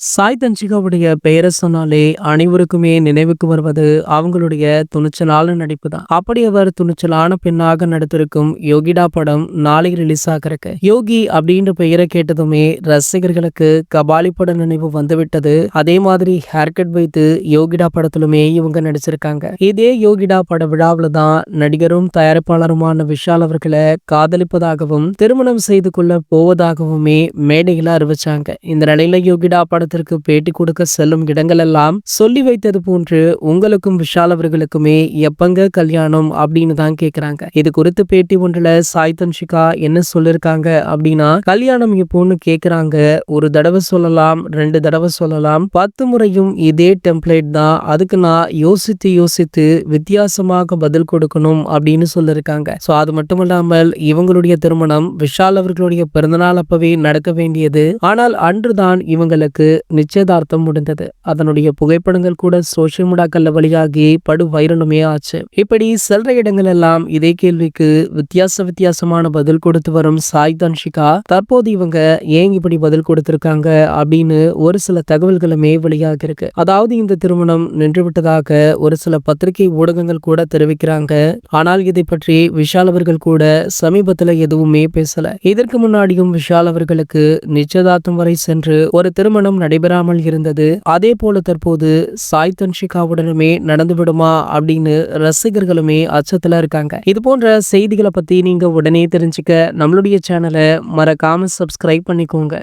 சாய் தன்சிகாவுடைய பெயரை சொன்னாலே அனைவருக்குமே நினைவுக்கு வருவது அவங்களுடைய துணிச்சலான நடிப்பு தான். அப்படி அவர் துணிச்சலான பெண்ணாக நடித்திருக்கும் யோகிடா படம் நாளை ரிலீஸ் ஆகிறக்கு. யோகி அப்படின்ற பெயரை கேட்டதுமே ரசிகர்களுக்கு கபாலி பட நினைவு வந்துவிட்டது. அதே மாதிரி ஹேர் கட் வைத்து யோகிடா படத்திலுமே இவங்க நடிச்சிருக்காங்க. இதே யோகிடா பட விழாவில் தான் நடிகரும் தயாரிப்பாளருமான விஷால் அவர்களை காதலிப்பதாகவும் திருமணம் செய்து கொள்ள போவதாகவுமே மேடையில அறிவிச்சாங்க. இந்த நிலையில யோகிடா படத்திற்கு பேட்டி கொடுக்க செல்லும் இடங்கள் எல்லாம் சொல்லி வைத்தது போன்று உங்களுக்கும் விஷால் அவர்களுக்குமே எப்பங்க கல்யாணம் அப்படின்னு தான் கேக்குறாங்க. இது குறித்து பேட்டி ஒன்றுல சாய் தன்சிகா என்ன சொல்லிருக்காங்க அப்படின்னா, கல்யாணம் எப்போன்னு கேக்குறாங்க. ஒரு தடவை சொல்லலாம், 2 தடவை சொல்லலாம், 10 முறையும் இதே டெம்ப்ளேட் தான். அதுக்கு நான் யோசித்து யோசித்து வித்தியாசமாக பதில் கொடுக்கணும் அப்படின்னு சொல்லிருக்காங்க. சோ அது மட்டும் இல்லாமல் இவங்களுடைய திருமணம் விஷால் அவர்களுடைய பிறந்தநாள் அப்பவே நடக்க வேண்டியது. ஆனால் அன்றுதான் இவங்களுக்கு நிச்சயதார்த்தம் முடிந்தது. அதனுடைய புகைப்படங்கள் கூட சோசியல் மீடியாக்கள்ல வெளியாகி படு வைரலுமே ஆச்சு. இப்படி செல்ற இடங்கள் எல்லாம் இதே கேள்விக்கு வித்தியாசமான பதில் கொடுத்து வரும் சாய் தன்சிகா தற்போது இவங்க ஏன் இப்படி பதில் கொடுத்திருக்காங்க அப்படின்னு ஒரு சில தகவல்களுமே வெளியாகி இருக்கு. அதாவது இந்த திருமணம் நின்று விட்டதாக ஒரு சில பத்திரிகை ஊடகங்கள் கூட தெரிவிக்கிறாங்க. ஆனால் இதை பற்றி விஷால் அவர்கள் கூட சமீபத்துல எதுவுமே பேசல. இதற்கு முன்னாடியும் விஷால் அவர்களுக்கு நிச்சயதார்த்தம் வரை சென்று ஒரு திருமணம் நடைபெறாமல் இருந்தது. அதே போல தற்போது சாய் தன்சிகாவுடனுமே நடந்து விடுமா அப்படின்னு ரசிகர்களுமே அச்சத்துல இருக்காங்க. இது போன்ற செய்திகளை பத்தி நீங்க உடனே தெரிஞ்சுக்க நம்மளுடைய சேனலை மறக்காம சப்ஸ்கிரைப் பண்ணிக்கோங்க.